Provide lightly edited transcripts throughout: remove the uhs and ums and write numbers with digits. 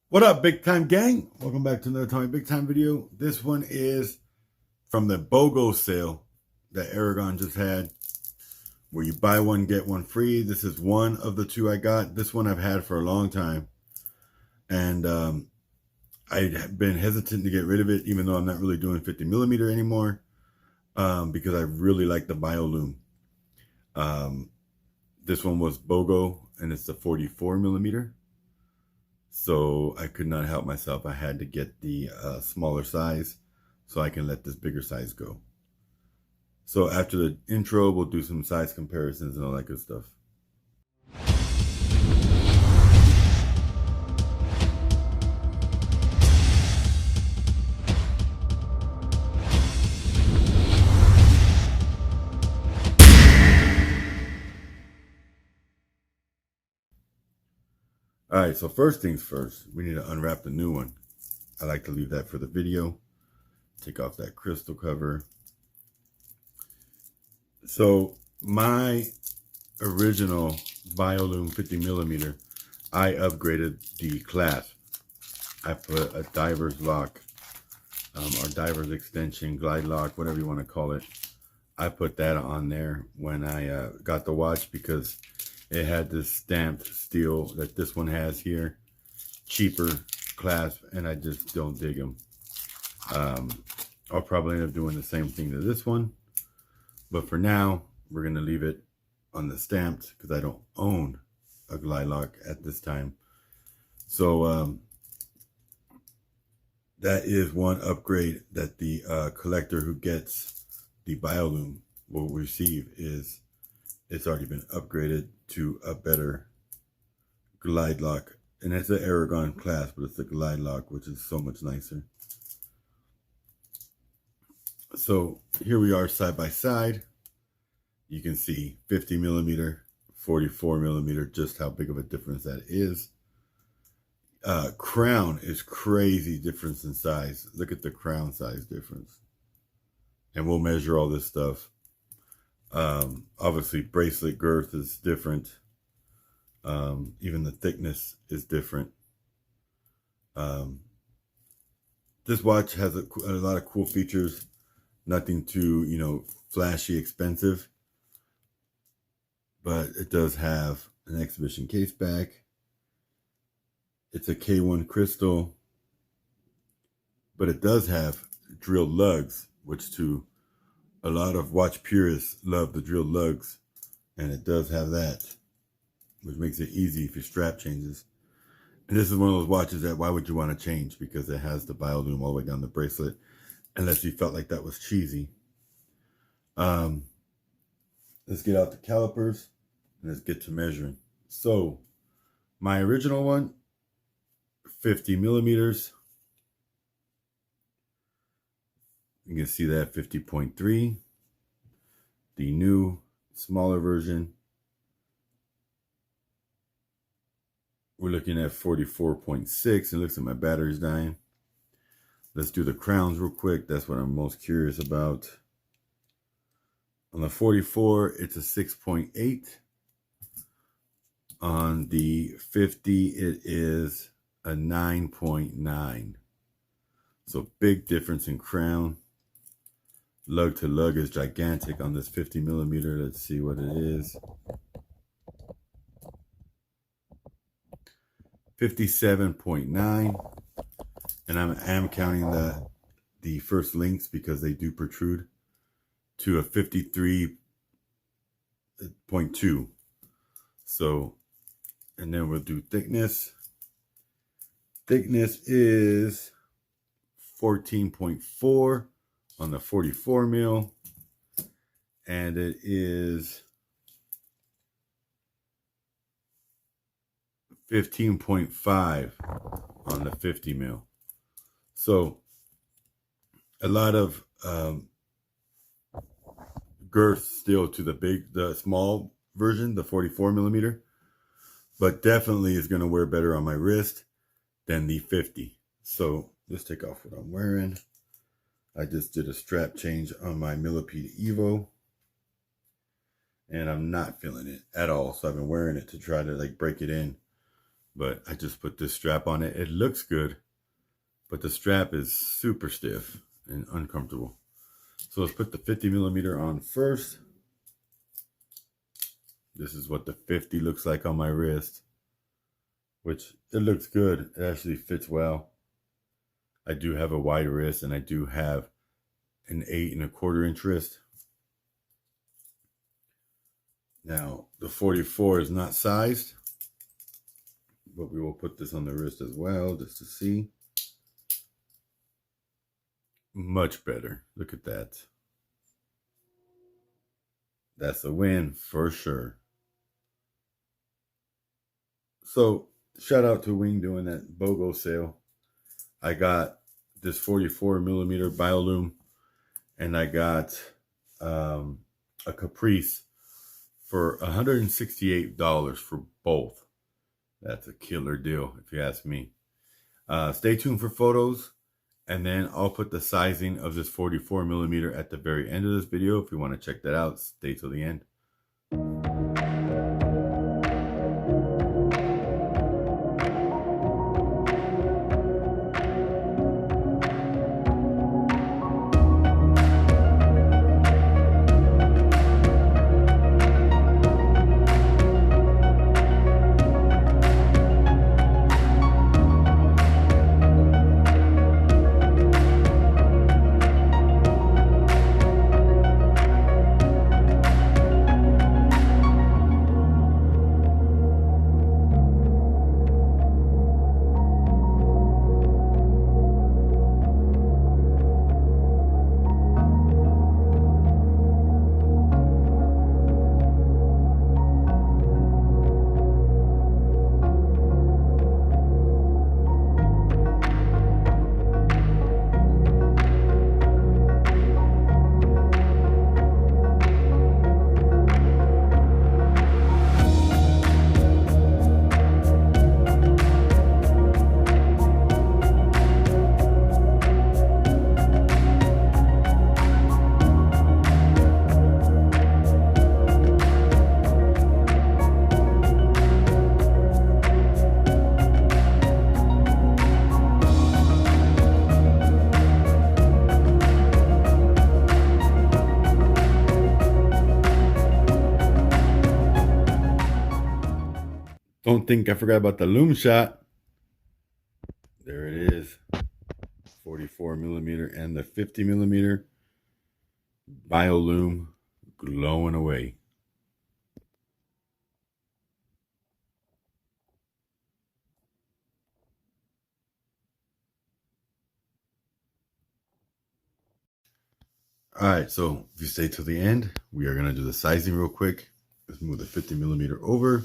What up, big time gang? Welcome back to another Tommy Big Time video. This one is from the BOGO sale that Aragon just had, where you buy one, get one free. This is one of the two I got. This one I've had for a long time. And I've been hesitant to get rid of it, even though I'm not really doing 50 millimeter anymore, because I really like the Bio-Lume. This one was BOGO, and it's the 44 millimeter. So I could not help myself. I had to get the smaller size so I can let this bigger size go. So after the intro, we'll do some size comparisons and all that good stuff. All right, so first things first, we need to unwrap the new one. I like to leave that for the video. Take off that crystal cover. So my original Bio-Lume 50 millimeter, I upgraded the clasp. I put a diver's lock, or diver's extension, glide lock, whatever you want to call it. I put that on there when I got the watch because it had this stamped steel that this one has here, cheaper clasp, and I just don't dig them. I'll probably end up doing the same thing to this one, but for now, we're going to leave it on the stamped because I don't own a glide lock at this time. So that is one upgrade that the collector who gets the Bio-Lume will receive. Is it's already been upgraded to a better glide lock, and it's an Aragon clasp, but it's a glide lock, which is so much nicer. So here we are side by side. You can see 50 millimeter, 44 millimeter, just how big of a difference that is. Crown is crazy difference in size. Look at the crown size difference. And we'll measure all this stuff. Obviously bracelet girth is different. Even the thickness is different. This watch has a lot of cool features. Nothing too, flashy expensive. But it does have an exhibition case back. It's a K1 crystal. But it does have drilled lugs, which to a lot of watch purists love the drilled lugs. And it does have that, which makes it easy if your strap changes. And this is one of those watches that why would you want to change? Because it has the Bio-Lume all the way down the bracelet, unless you felt like that was cheesy. Let's get out the calipers and let's get to measuring. So my original one, 50 millimeters. You can see that 50.3. The new smaller version, we're looking at 44.6. It looks like my battery's dying. Let's do the crowns real quick. That's what I'm most curious about. On the 44, it's a 6.8. On the 50, it is a 9.9. So big difference in crown. Lug to lug is gigantic on this 50 millimeter. Let's see what it is. 57.9. And I am counting the first links because they do protrude to a 53.2. So, and then we'll do thickness. Thickness is 14.4 on the 44 mil, and it is 15.5 on the 50 mil. So a lot of girth still to the small version, the 44 millimeter, but definitely is going to wear better on my wrist than the 50. So let's take off what I'm wearing. I just did a strap change on my Millipede Evo, and I'm not feeling it at all. So I've been wearing it to try to break it in. but I just put this strap on it. It looks good, but the strap is super stiff and uncomfortable. So let's put the 50 millimeter on first. This is what the 50 looks like on my wrist, which it looks good. It actually fits well. I do have a wide wrist and I do have an 8 1/4 inch wrist. Now the 44 is not sized, but we will put this on the wrist as well just to see. Much better. Look at that. That's a win for sure. So shout out to Wing doing that BOGO sale. I got this 44 millimeter Bio-Lume, and I got a Caprice for $168 for both. That's a killer deal if you ask me. Stay tuned for photos, and then I'll put the sizing of this 44 millimeter at the very end of this video. If you want to check that out, stay till the end. Don't think I forgot about the Lume shot. There it is. 44 millimeter and the 50 millimeter Bio-Lume glowing away. All right, so if you stay till the end, we are going to do the sizing real quick. Let's move the 50 millimeter over.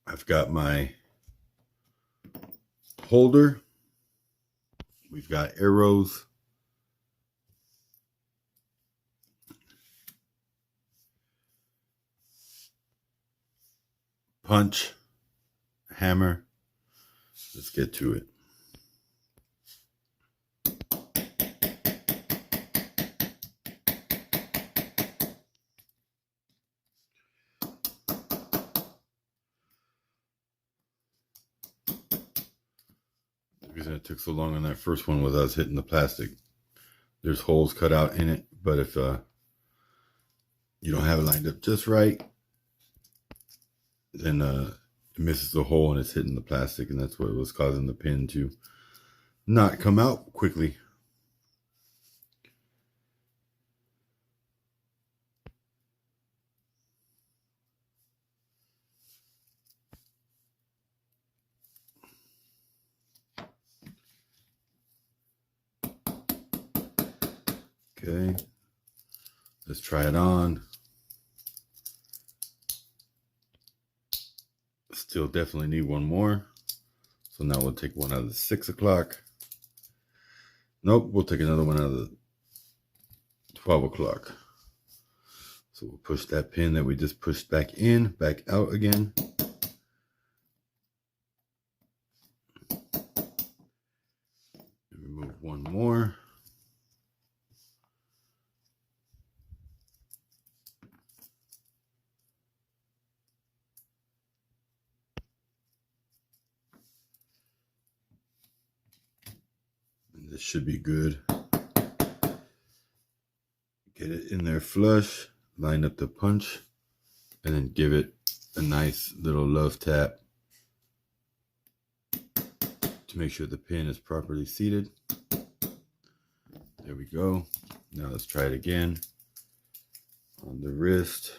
I've got my holder. We've got arrows. Punch. Hammer. Let's get to it. The reason it took so long on that first one was I was hitting the plastic. There's holes cut out in it, but if you don't have it lined up just right, then it misses the hole and it's hitting the plastic, and that's what was causing the pin to not come out quickly. Okay, let's try it on. Still definitely need one more. So now we'll take one out of the 6 o'clock. Nope, we'll take another one out of the 12 o'clock. So we'll push that pin that we just pushed back in, back out again. And remove one more. This should be good. Get it in there flush, line up the punch, and then give it a nice little love tap to make sure the pin is properly seated. There we go. Now let's try it again on the wrist.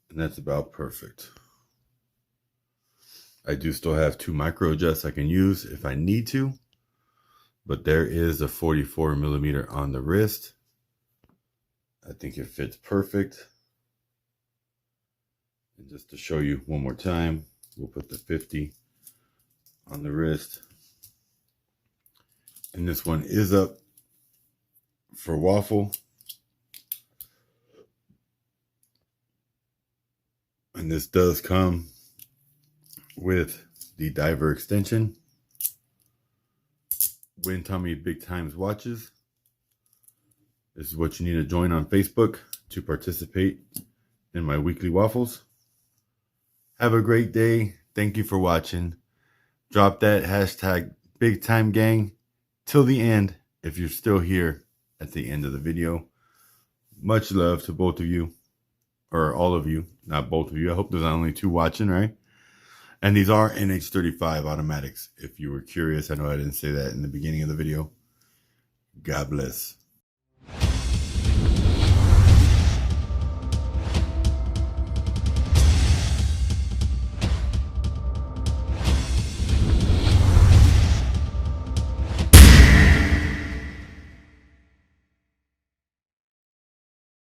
And that's about perfect. I do still have 2 micro adjusts I can use if I need to, but there is a 44 millimeter on the wrist. I think it fits perfect. And just to show you one more time, we'll put the 50 on the wrist. And this one is up for waffle. And this does come with the diver extension. When Tommy Big Times watches, this is what you need to join on Facebook to participate in my weekly waffles. Have a great day. Thank you for watching. Drop that hashtag Big Time Gang till the end if you're still here at the end of the video. Much love to both of you, or all of you, not both of you. I hope there's only 2 watching, right? And these are NH35 automatics. If you were curious, I know I didn't say that in the beginning of the video. God bless.